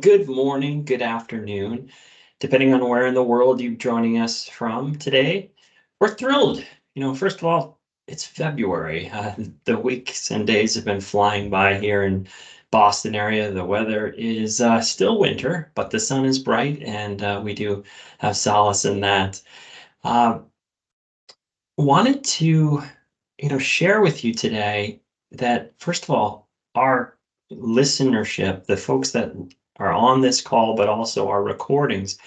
good morning, good afternoon, depending on where in the world you're joining us from today. We're thrilled. First of all, it's February. The weeks and days have been flying by here in Boston area. The weather is still winter, but the sun is bright, and we do have solace in that. Uh, Wanted to, share with you today that first of all, our listenership, the folks that are on this call, but also our recordings,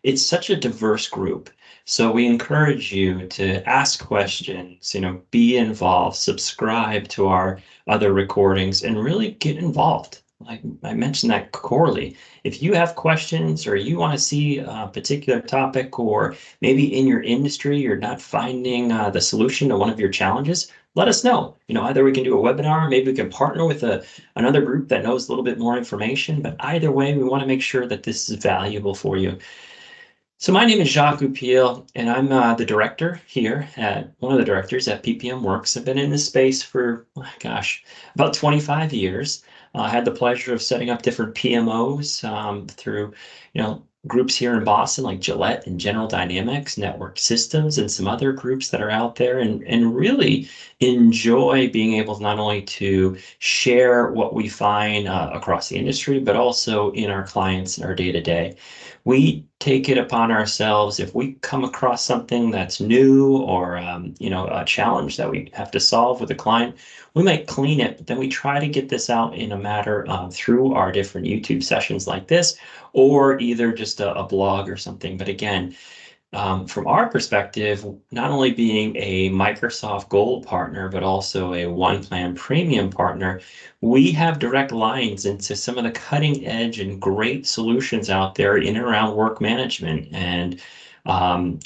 it's such a diverse group. So we encourage you to ask questions, be involved, subscribe to our other recordings, and really get involved. Like I mentioned that Corley, if you have questions or you want to see a particular topic, or maybe in your industry you're not finding the solution to one of your challenges, let us know. Either we can do a webinar, maybe we can partner with another group that knows a little bit more information, but either way, we want to make sure that this is valuable for you. So my name is Jacques Goupil, and I'm the director here one of the directors at PPM Works. I've been in this space for, about 25 years. I had the pleasure of setting up different PMOs through, groups here in Boston like Gillette and General Dynamics, Network Systems, and some other groups that are out there, and really enjoy being able not only to share what we find across the industry, but also in our clients in our day-to-day. We take it upon ourselves if we come across something that's new or a challenge that we have to solve with a client, we might clean it, but then we try to get this out in a matter through our different YouTube sessions like this, or either just a blog or something. But again, from our perspective, not only being a Microsoft Gold partner, but also a OnePlan Premium partner, we have direct lines into some of the cutting edge and great solutions out there in and around work management and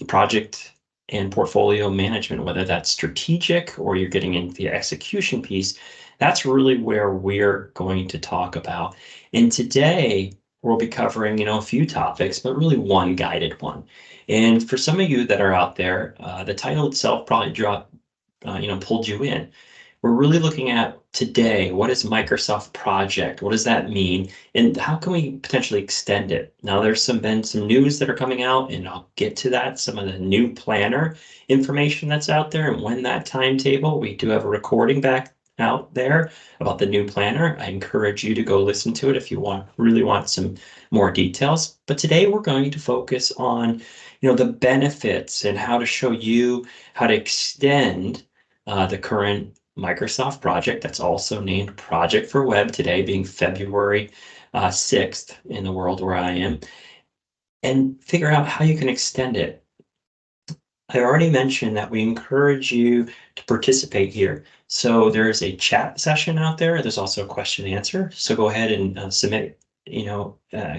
project and portfolio management, whether that's strategic or you're getting into the execution piece. That's really where we're going to talk about. And today, we'll be covering, a few topics, but really one guided one. And for some of you that are out there, the title itself probably pulled you in. We're really looking at today, what is Microsoft Project? What does that mean? And how can we potentially extend it? Now, been some news that are coming out, and I'll get to that, some of the new planner information that's out there, and when that timetable, we do have a recording back out there about the new planner. I encourage you to go listen to it if you really want some more details. But today we're going to focus on, the benefits and how to show you how to extend the current Microsoft project that's also named Project for Web, today being February 6th in the world where I am, and figure out how you can extend it. I already mentioned that we encourage you to participate here. So there's a chat session out there. There's also a question and answer. So go ahead and submit,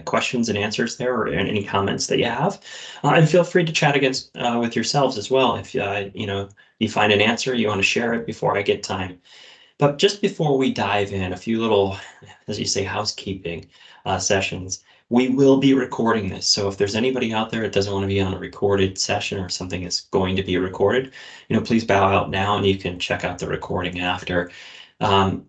questions and answers there, or any comments that you have. And feel free to chat against with yourselves as well. If you find an answer, you want to share it before I get time. But just before we dive in, a few little, as you say, housekeeping sessions. We will be recording this. So if there's anybody out there that doesn't want to be on a recorded session or something is going to be recorded, please bow out now and you can check out the recording after.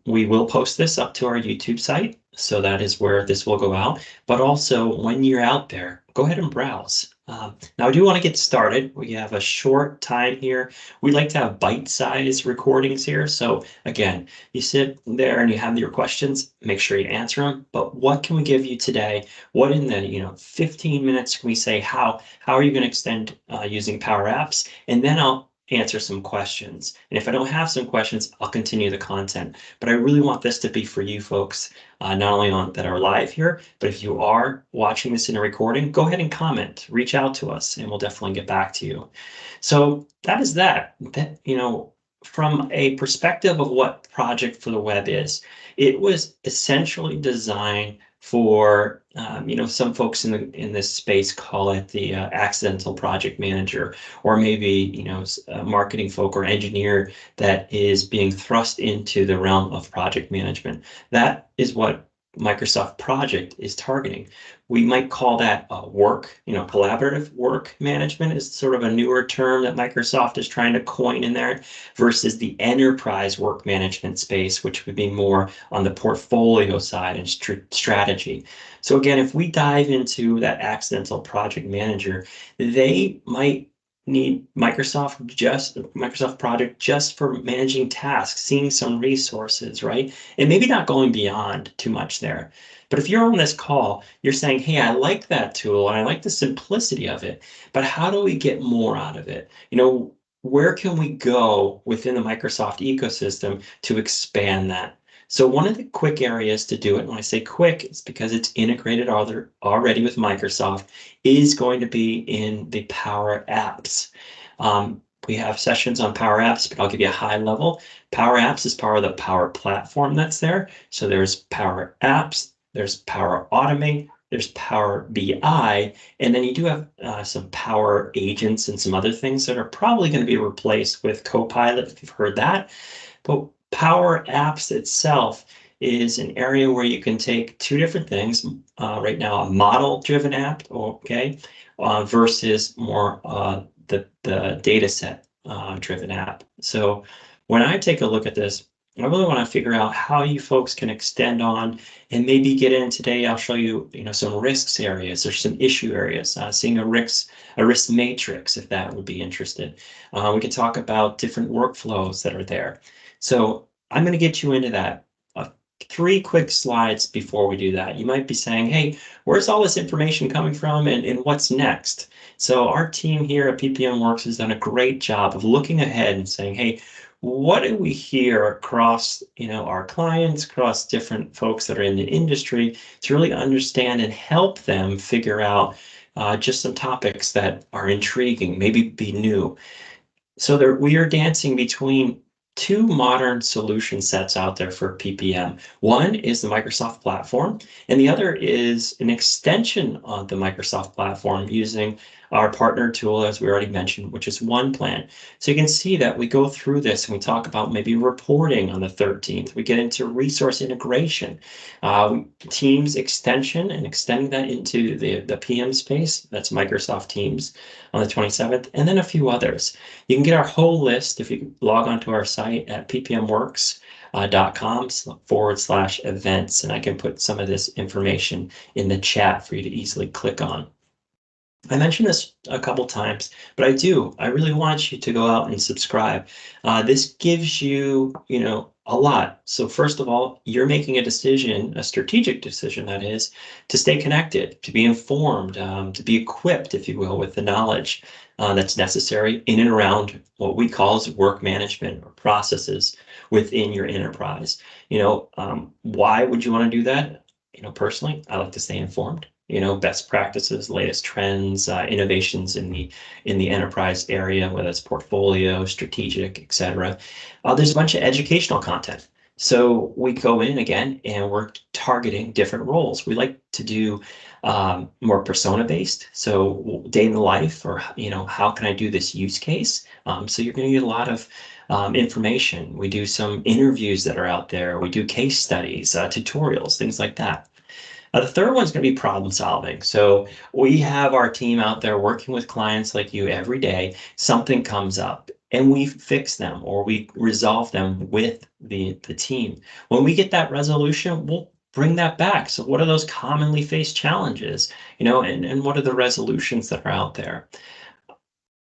We will post this up to our YouTube site. So that is where this will go out. But also when you're out there, go ahead and browse. Now I do want to get started. We have a short time here. We like to have bite-sized recordings here. So again, you sit there and you have your questions, make sure you answer them. But what can we give you today? What in the 15 minutes can we say how are you going to extend using Power Apps? And then I'll answer some questions. And if I don't have some questions, I'll continue the content. But I really want this to be for you folks, not only that are live here, but if you are watching this in a recording, go ahead and comment, reach out to us, and we'll definitely get back to you. So that is that. From a perspective of what Project for the Web is, it was essentially designed for, some folks in this space call it the accidental project manager, or maybe, a marketing folk or engineer that is being thrust into the realm of project management. That is what Microsoft project is targeting. We might call that work, collaborative work management is sort of a newer term that Microsoft is trying to coin in there, versus the enterprise work management space, which would be more on the portfolio side and strategy. So again, if we dive into that accidental project manager, they might need Microsoft project just for managing tasks, seeing some resources, right? And maybe not going beyond too much there. But if you're on this call, you're saying, hey, I like that tool and I like the simplicity of it, but how do we get more out of it? Where can we go within the Microsoft ecosystem to expand that? So one of the quick areas to do it, when I say quick, it's because it's integrated already with Microsoft, is going to be in the Power Apps. We have sessions on Power Apps, but I'll give you a high level. Power Apps is part of the Power Platform that's there. So there's Power Apps, there's Power Automate, there's Power BI, and then you do have some Power Agents and some other things that are probably going to be replaced with Copilot, if you've heard that. But Power Apps itself is an area where you can take two different things. Right now, a model-driven app, okay, versus more the data set driven app. So when I take a look at this, I really want to figure out how you folks can extend on and maybe get in today. I'll show you, some risks areas or some issue areas, seeing a risk matrix, if that would be interested. We can talk about different workflows that are there. So I'm going to get you into that. 3 quick slides before we do that. You might be saying, hey, where's all this information coming from and what's next? So our team here at PPM Works has done a great job of looking ahead and saying, hey, what do we hear across our clients, across different folks that are in the industry, to really understand and help them figure out just some topics that are intriguing, maybe be new. So we are dancing between 2 modern solution sets out there for PPM. One is the Microsoft platform, and the other is an extension of the Microsoft platform using our partner tool, as we already mentioned, which is OnePlan. So you can see that we go through this and we talk about maybe reporting on the 13th. We get into resource integration, Teams extension, and extending that into the PM space. That's Microsoft Teams on the 27th, and then a few others. You can get our whole list if you log onto our site at ppmworks.com/events, and I can put some of this information in the chat for you to easily click on. I mentioned this a couple times, but I really want you to go out and subscribe. This gives you, a lot. So first of all, you're making a decision, a strategic decision, that is, to stay connected, to be informed, to be equipped, if you will, with the knowledge that's necessary in and around what we call as work management or processes within your enterprise. Why would you want to do that? Personally, I like to stay informed. Best practices, latest trends, innovations in the enterprise area, whether it's portfolio, strategic, etc. There's a bunch of educational content. So we go in again and we're targeting different roles. We like to do more persona-based. So day in the life, or how can I do this use case? So you're going to get a lot of information. We do some interviews that are out there. We do case studies, tutorials, things like that. The third one's going to be problem solving. So we have our team out there working with clients like you every day. Something comes up and we fix them or we resolve them with the team. When we get that resolution, we'll bring that back. So what are those commonly faced challenges, and what are the resolutions that are out there?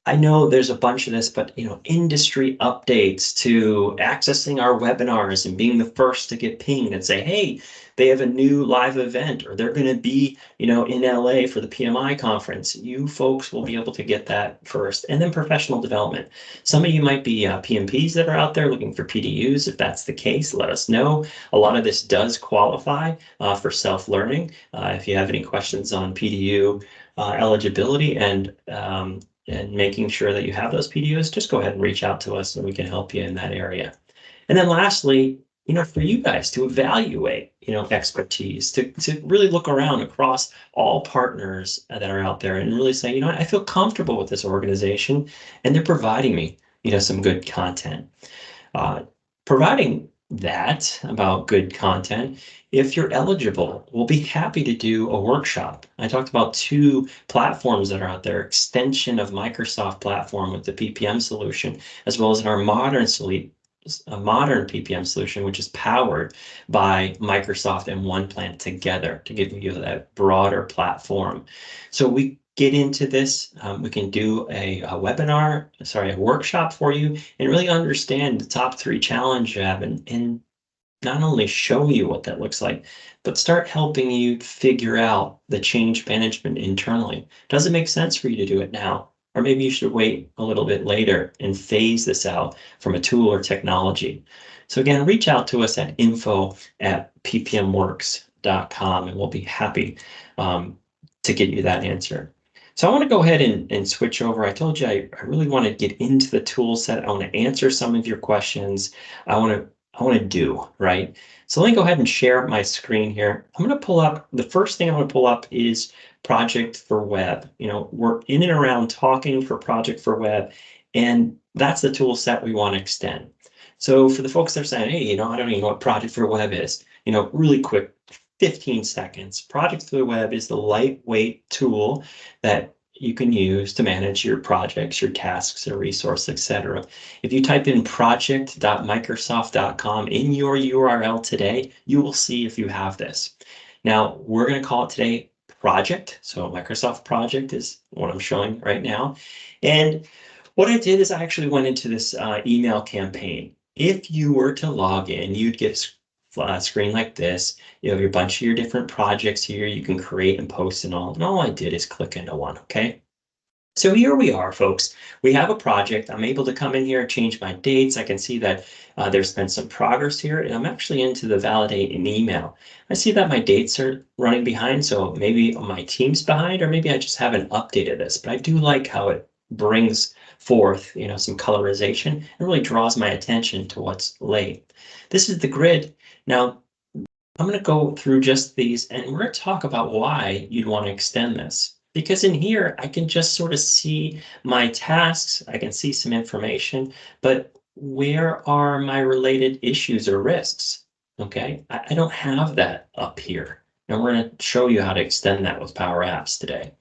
I know there's a bunch of this, but industry updates to accessing our webinars and being the first to get pinged and say, hey, they have a new live event, or they're going to be, in LA for the PMI conference. You folks will be able to get that first. And then professional development. Some of you might be PMPs that are out there looking for PDUs. If that's the case, let us know. A lot of this does qualify for self-learning. If you have any questions on PDU eligibility and making sure that you have those PDUs, just go ahead and reach out to us and we can help you in that area. And then lastly, for you guys to evaluate, expertise, to really look around across all partners that are out there and really say, I feel comfortable with this organization and they're providing me, some good content. Providing that, about good content, if you're eligible, we'll be happy to do a workshop. I talked about two platforms that are out there, extension of Microsoft platform with the PPM solution, as well as in our a modern PPM solution, which is powered by Microsoft and OnePlan together to give you that broader platform. So we get into this, we can do a workshop for you and really understand the top 3 challenge you have and not only show you what that looks like, but start helping you figure out the change management internally. Does it make sense for you to do it now? Or maybe you should wait a little bit later and phase this out from a tool or technology. So again, reach out to us at info@ppmworks.com and we'll be happy to get you that answer. So I want to go ahead and switch over. I told you I really want to get into the tool set. I want to answer some of your questions. I want to do, right? So let me go ahead and share my screen here. I'm going to pull up, the first thing I'm going to pull up is Project for Web. We're in and around talking for Project for Web, and that's the tool set we want to extend. So for the folks that are saying, hey, I don't even know what Project for Web is, really quick, 15 seconds. Project for the Web is the lightweight tool that you can use to manage your projects, your tasks, your resources, etc. If you type in project.microsoft.com in your URL today, you will see if you have this. Now, we're going to call it today Project. So Microsoft Project is what I'm showing right now. And what I did is I actually went into this email campaign. If you were to log in, you'd get a screen like this. You have your bunch of your different projects here. You can create and post and all I did is click into one, okay? So here we are, folks. We have a project. I'm able to come in here, change my dates. I can see that there's been some progress here, and I'm actually into the validate an email. I see that my dates are running behind, so maybe my team's behind, or maybe I just haven't updated this, but I do like how it brings forth, some colorization and really draws my attention to what's late. This is the grid. Now, I'm going to go through just these, and we're going to talk about why you'd want to extend this. Because in here, I can just sort of see my tasks, I can see some information, but where are my related issues or risks? Okay, I don't have that up here. And we're going to show you how to extend that with Power Apps today.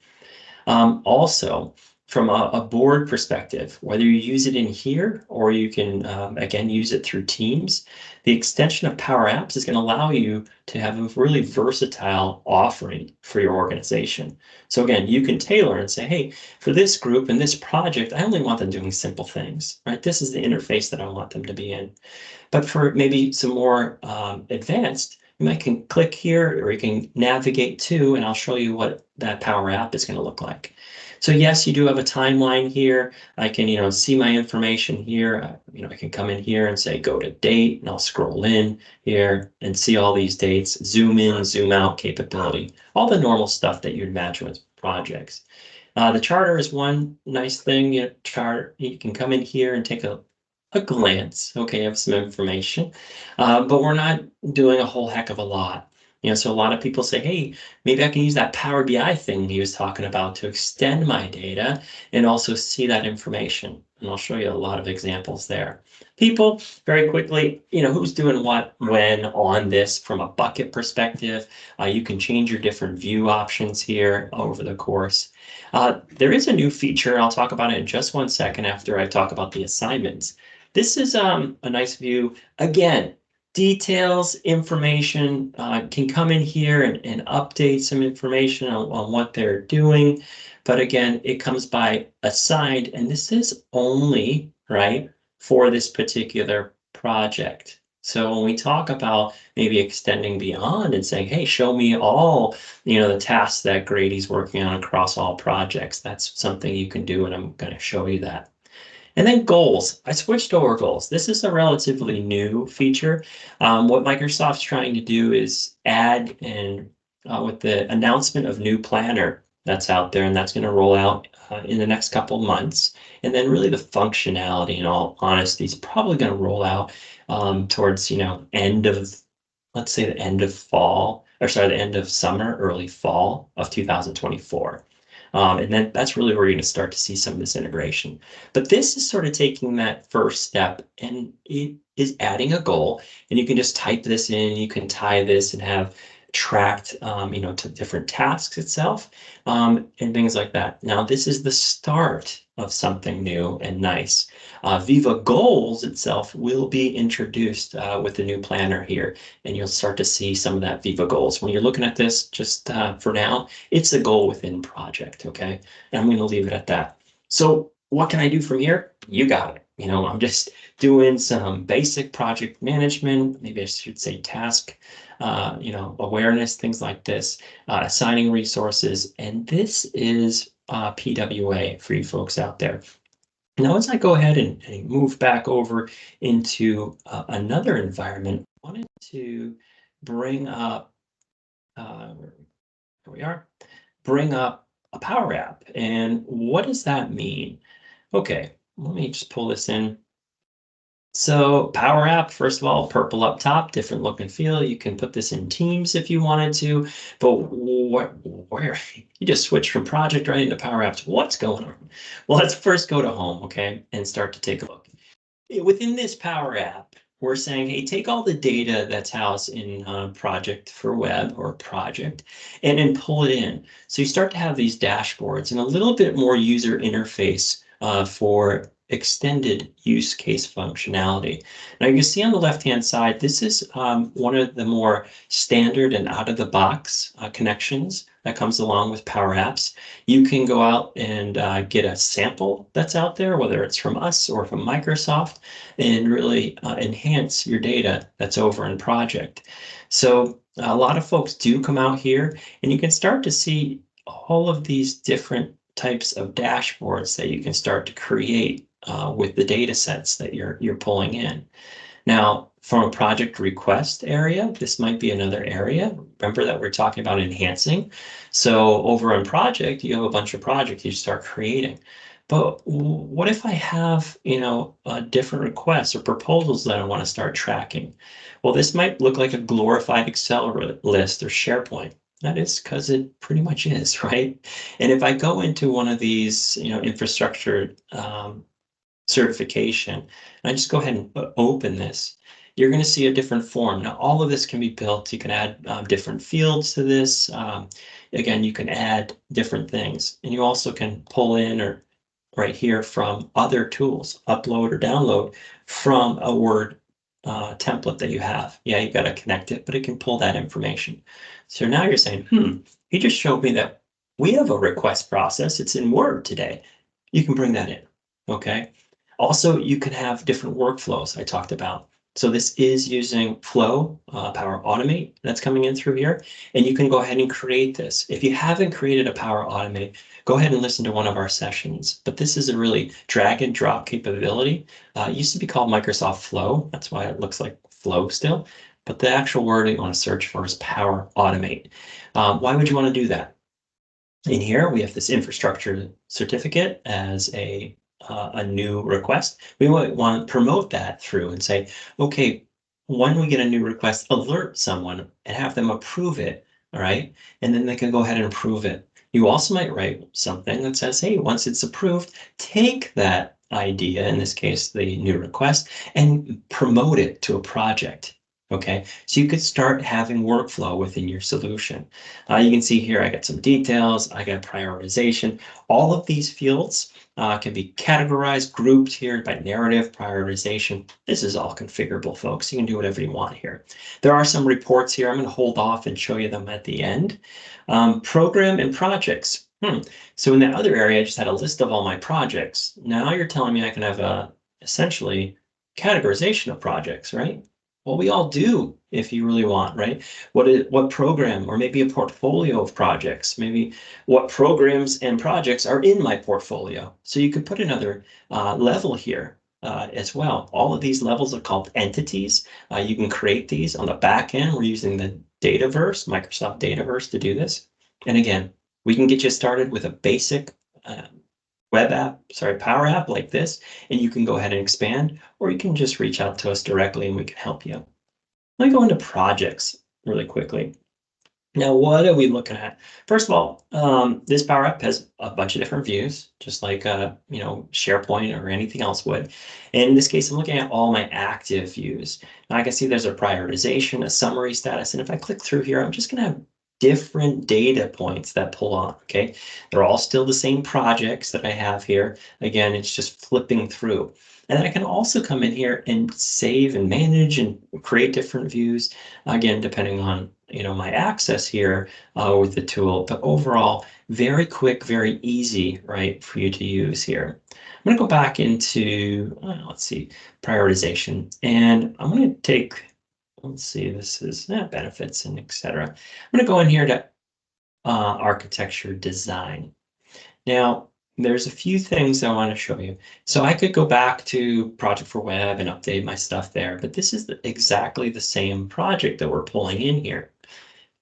Also, from a board perspective, whether you use it in here or you can, again, use it through Teams, the extension of Power Apps is going to allow you to have a really versatile offering for your organization. So again, you can tailor and say, hey, for this group and this project, I only want them doing simple things, right? This is the interface that I want them to be in. But for maybe some more advanced, you can click here or you can navigate to, and I'll show you what that Power App is going to look like. So yes, you do have a timeline here. I can, see my information here. I can come in here and say, go to date, and I'll scroll in here and see all these dates, zoom in, zoom out capability, all the normal stuff that you'd imagine with projects. The charter is one nice thing. You can come in here and take a glance, okay, of some information, but we're not doing a whole heck of a lot. So a lot of people say, hey, maybe I can use that Power BI thing he was talking about to extend my data and also see that information. And I'll show you a lot of examples there. People, very quickly, who's doing what, when on this from a bucket perspective. You can change your different view options here over the course. There is a new feature. I'll talk about it in just 1 second after I talk about the assignments. This is a nice view. Again, details, information, can come in here and update some information on what they're doing. But again, it comes by assigned, and this is only, right, for this particular project. So when we talk about maybe extending beyond and saying, hey, show me all, the tasks that Grady's working on across all projects, that's something you can do, and I'm going to show you that. And then goals. I switched over goals. This is a relatively new feature. What Microsoft's trying to do is add and with the announcement of new planner that's out there, and that's going to roll out in the next couple months. And then really the functionality, in all honesty, is probably going to roll out towards, end of, let's say the end of fall, or sorry, the end of summer, early fall of 2024. And then that's really where you're going to start to see some of this integration. But this is sort of taking that first step, and it is adding a goal, and you can just type this in. You can tie this and have tracked, to different tasks itself, and things like that. Now, this is the start of something new and nice. Viva Goals itself will be introduced with the new planner here, and you'll start to see some of that Viva Goals. When you're looking at this, just for now, it's a goal within project, okay? And I'm going to leave it at that. So what can I do from here? You got it. I'm just doing some basic project management, maybe I should say task, awareness, things like this, assigning resources. And this is PWA for you folks out there. Now, as I go ahead and move back over into another environment, I wanted to bring up, here we are, bring up a Power App. And what does that mean? Okay, let me just pull this in. So Power App, first of all, purple up top, different look and feel. You can put this in Teams if you wanted to, but where you just switch from project right into Power Apps. What's going on? Well, let's first go to home, okay, and start to take a look. Within this Power App, we're saying, hey, take all the data that's housed in project for web or project and then pull it in. So you start to have these dashboards and a little bit more user interface for extended use case functionality. Now you can see on the left-hand side, this is one of the more standard and out-of-the-box connections that comes along with Power Apps. You can go out and get a sample that's out there, whether it's from us or from Microsoft, and really enhance your data that's over in project. So a lot of folks do come out here, and you can start to see all of these different types of dashboards that you can start to create with the data sets that you're pulling in. Now, from a project request area, this might be another area. Remember that we're talking about enhancing. So over on project, you have a bunch of projects you start creating. But what if I have, different requests or proposals that I want to start tracking? Well, this might look like a glorified Excel list or SharePoint. That is because it pretty much is, right? And if I go into one of these, infrastructure certification, and I just go ahead and open this, you're going to see a different form. Now, all of this can be built. You can add different fields to this. Again, you can add different things, and you also can pull in or right here from other tools, upload or download from a Word template that you have. Yeah, you got to connect it, but it can pull that information. So now you're saying, he just showed me that we have a request process. It's in Word today. You can bring that in, okay? Also, you can have different workflows I talked about. So this is using Flow, Power Automate that's coming in through here, and you can go ahead and create this. If you haven't created a Power Automate, go ahead and listen to one of our sessions. But this is a really drag and drop capability. It used to be called Microsoft Flow. That's why it looks like Flow still. But the actual word you want to search for is Power Automate. Why would you want to do that? In here, we have this infrastructure certificate as a new request. We might want to promote that through and say, okay, when we get a new request, alert someone and have them approve it, all right? And then they can go ahead and approve it. You also might write something that says, hey, once it's approved, take that idea, in this case, the new request, and promote it to a project. Okay, so you could start having workflow within your solution. You can see here, I got some details, I got prioritization. All of these fields can be categorized, grouped here by narrative, prioritization. This is all configurable, folks. You can do whatever you want here. There are some reports here. I'm going to hold off and show you them at the end. Program and projects. So in the other area, I just had a list of all my projects. Now you're telling me I can have essentially categorization of projects, right? Well, we all do if you really want, right? What program, or maybe a portfolio of projects, maybe what programs and projects are in my portfolio. So you could put another level here as well. All of these levels are called entities. You can create these on the back end. We're using the Dataverse, Microsoft Dataverse, to do this. And again, we can get you started with a basic Power App like this, and you can go ahead and expand, or you can just reach out to us directly and we can help you. Let me go into projects really quickly. Now, what are we looking at? First of all, this Power App has a bunch of different views, just like SharePoint or anything else would. And in this case, I'm looking at all my active views. Now I can see there's a prioritization, a summary status, and if I click through here, I'm just going to have different data points that pull on. Okay, they're all still the same projects that I have here. Again, it's just flipping through. And then I can also come in here and save and manage and create different views, again, depending on my access here with the tool. But overall, very quick, very easy, right, for you to use here. I'm going to go back into, let's see, prioritization. And I'm going to take, let's see, this is benefits and etc. I'm going to go in here to architecture design. Now, there's a few things I want to show you. So I could go back to Project for Web and update my stuff there, but this is exactly the same project that we're pulling in here.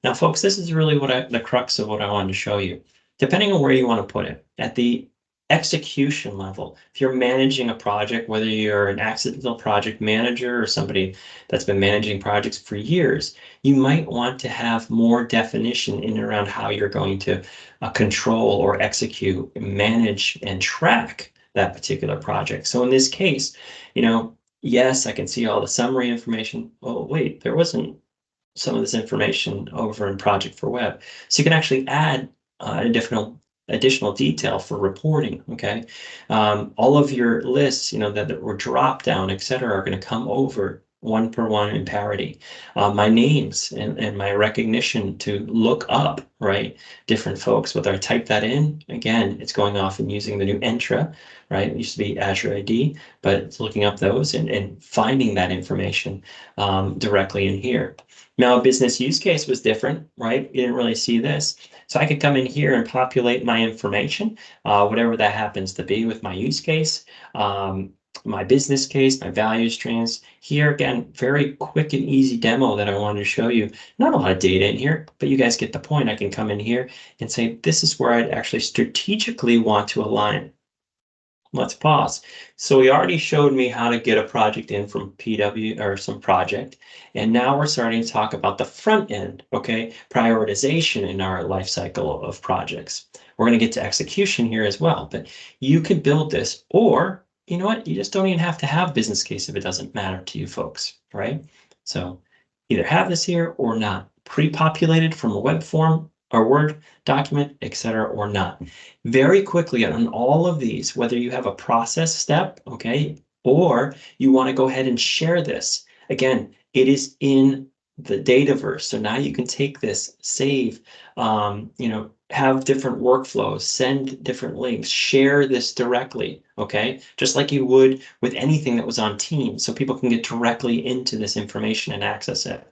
Now, folks, this is really the crux of what I wanted to show you. Depending on where you want to put it, at the execution level, if you're managing a project, whether you're an accidental project manager or somebody that's been managing projects for years, you might want to have more definition in and around how you're going to control or execute, manage, and track that particular project. So in this case, yes, I can see all the summary information. Oh, wait, there wasn't some of this information over in Project for Web. So you can actually add additional detail for reporting, okay? All of your lists, that were drop down, et cetera, are going to come over one per one in parity. My names and my recognition to look up, right, different folks, whether I type that in, again, it's going off and using the new Entra, right? It used to be Azure ID, but it's looking up those and finding that information directly in here. Now, a business use case was different, right? You didn't really see this. So I could come in here and populate my information, whatever that happens to be with my use case, my business case, my value streams. Here, again, very quick and easy demo that I wanted to show you. Not a lot of data in here, but you guys get the point. I can come in here and say, this is where I'd actually strategically want to align. Let's pause. So he already showed me how to get a project in from PW or some project. And now we're starting to talk about the front end, okay? Prioritization in our life cycle of projects. We're going to get to execution here as well, but you could build this, or you know what? You just don't even have to have business case if it doesn't matter to you folks, right? So either have this here or not. Pre-populated from a web form or Word document, etc., or not. Very quickly on all of these, whether you have a process step, okay, or you want to go ahead and share this. Again, it is in the Dataverse. So now you can take this, save, have different workflows, send different links, share this directly, okay? Just like you would with anything that was on Teams, so people can get directly into this information and access it.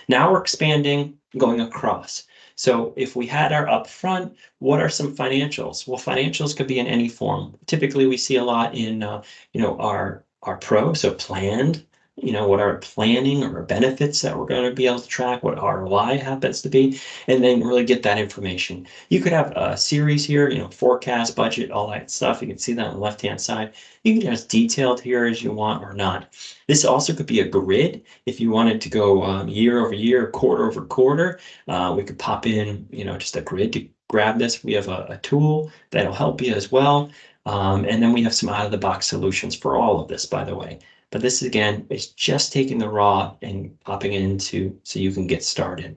Now we're expanding, going across. So if we had our upfront, what are some financials? Well, financials could be in any form. Typically, we see a lot in our pro, so planned. What our planning or our benefits that we're going to be able to track, what ROI happens to be, and then really get that information. You could have a series here, forecast, budget, all that stuff. You can see that on the left-hand side. You can get as detailed here as you want or not. This also could be a grid. If you wanted to go year over year, quarter over quarter, we could pop in, just a grid to grab this. We have a tool that'll help you as well. And then we have some out-of-the-box solutions for all of this, by the way. But this, again, is just taking the raw and popping it into so you can get started.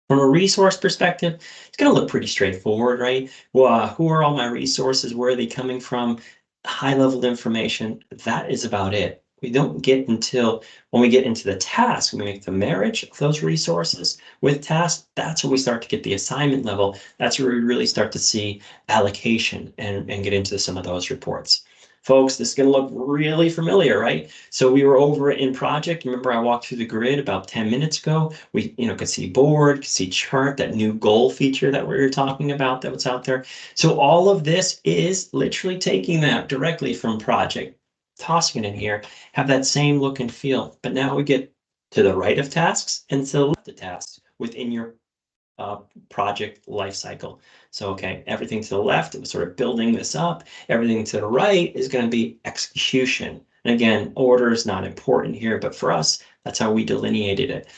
From a resource perspective, it's going to look pretty straightforward, right? Well, who are all my resources? Where are they coming from? High-level information. That is about it. We don't get until when we get into the task, we make the marriage of those resources with tasks. That's when we start to get the assignment level. That's where we really start to see allocation and get into some of those reports. Folks, this is going to look really familiar, right? So we were over in project. Remember, I walked through the grid about 10 minutes ago. We, could see board, could see chart, that new goal feature that we were talking about that was out there. So all of this is literally taking that directly from project, tossing it in here, have that same look and feel. But now we get to the right of tasks and to the left of tasks within your project lifecycle. So, okay, everything to the left, it was sort of building this up. Everything to the right is going to be execution. And again, order is not important here, but for us, that's how we delineated it.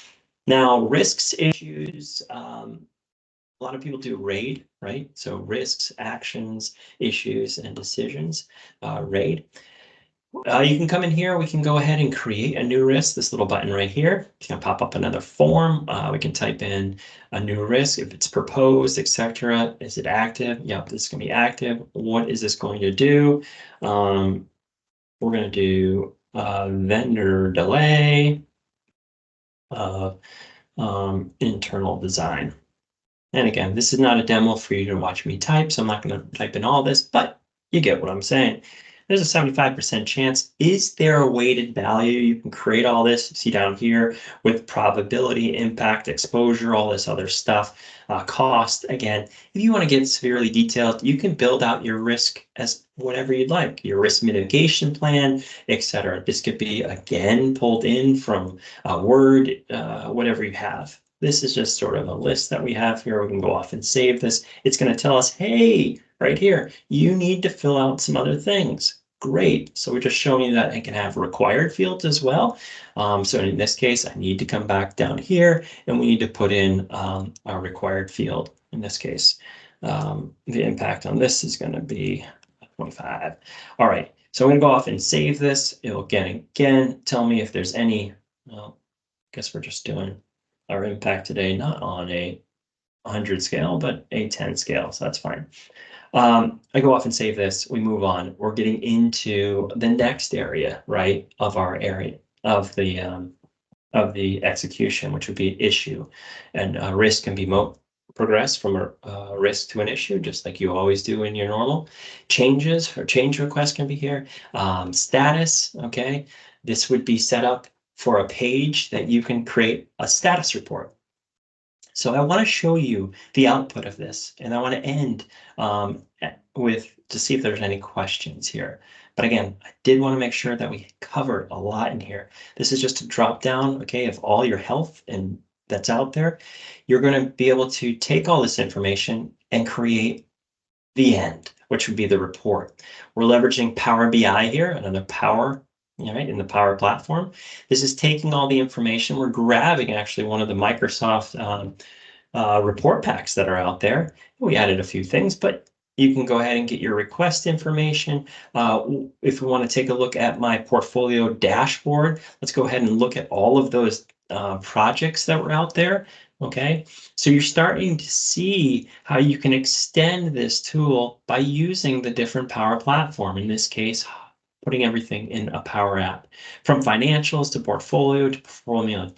Now, risks, issues, a lot of people do RAID, right? So risks, actions, issues, and decisions, RAID. You can come in here, we can go ahead and create a new risk, this little button right here. It's gonna pop up another form. We can type in a new risk, if it's proposed, etc. Is it active? Yep, this is gonna be active. What is this going to do? We're gonna do vendor delay of internal design. And again, this is not a demo for you to watch me type, so I'm not going to type in all this, but you get what I'm saying. There's a 75% chance. Is there a weighted value? You can create all this, see down here, with probability, impact, exposure, all this other stuff, cost. Again, if you want to get severely detailed, you can build out your risk as whatever you'd like, your risk mitigation plan, etc. This could be, again, pulled in from Word, whatever you have. This is just sort of a list that we have here. We can go off and save this. It's going to tell us, hey, right here, you need to fill out some other things. Great. So we're just showing you that I can have required fields as well. So in this case, I need to come back down here and we need to put in our required field. In this case, the impact on this is going to be 25. All right. So I'm going to go off and save this. It'll again tell me if there's any, well, I guess we're just doing our impact today, not on a 100 scale, but a 10 scale, so that's fine. I go off and save this, we move on. We're getting into the next area, right, of our area, of the execution, which would be issue. And risk can be progress from a risk to an issue, just like you always do in your normal. Changes or change requests can be here. Status, okay, this would be set up for a page that you can create a status report. So I want to show you the output of this, and I want to end to see if there's any questions here. But again, I did want to make sure that we covered a lot in here. This is just a drop down, okay, of all your health and that's out there. You're going to be able to take all this information and create the end, which would be the report. We're leveraging Power BI here, another Power, right, in the Power platform. This is taking all the information. We're grabbing actually one of the Microsoft report packs that are out there. We added a few things, but you can go ahead and get your request information. If we want to take a look at my portfolio dashboard, let's go ahead and look at all of those projects that were out there. Okay, so you're starting to see how you can extend this tool by using the different Power platform. In this case, putting everything in a Power app, from financials to portfolio to portfolio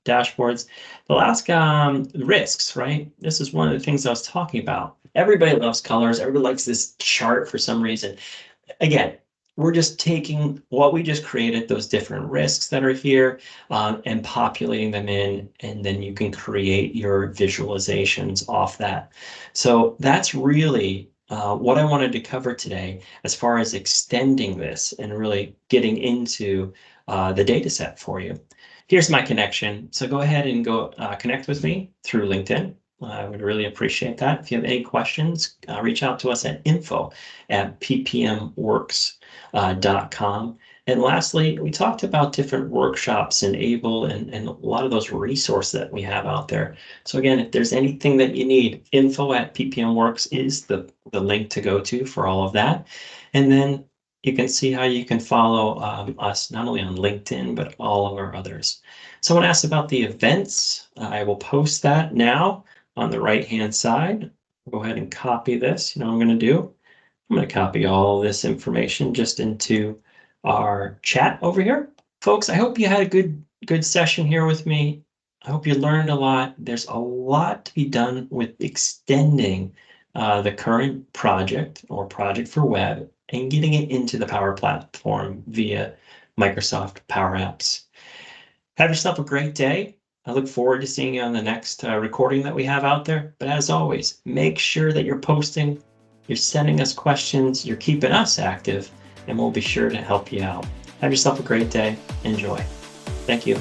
dashboards. The last risks, right? This is one of the things I was talking about. Everybody loves colors. Everybody likes this chart for some reason. Again, we're just taking what we just created, those different risks that are here, and populating them in, and then you can create your visualizations off that. So that's really what I wanted to cover today as far as extending this and really getting into the data set for you. Here's my connection. So go ahead and go connect with me through LinkedIn. I would really appreciate that. If you have any questions, reach out to us at info@ppmworks.com. And lastly, we talked about different workshops and Able and a lot of those resources that we have out there. So again, if there's anything that you need, info@ppmworks is the link to go to for all of that. And then you can see how you can follow us not only on LinkedIn, but all of our others. Someone asked about the events. I will post that now on the right-hand side. Go ahead and copy this. You know what I'm going to do? I'm going to copy all this information just into our chat over here. Folks, I hope you had a good session here with me. I hope you learned a lot. There's a lot to be done with extending the current project or project for web and getting it into the Power Platform via Microsoft Power Apps. Have yourself a great day. I look forward to seeing you on the next recording that we have out there. But as always, make sure that you're posting, you're sending us questions, you're keeping us active, and we'll be sure to help you out. Have yourself a great day. Enjoy. Thank you.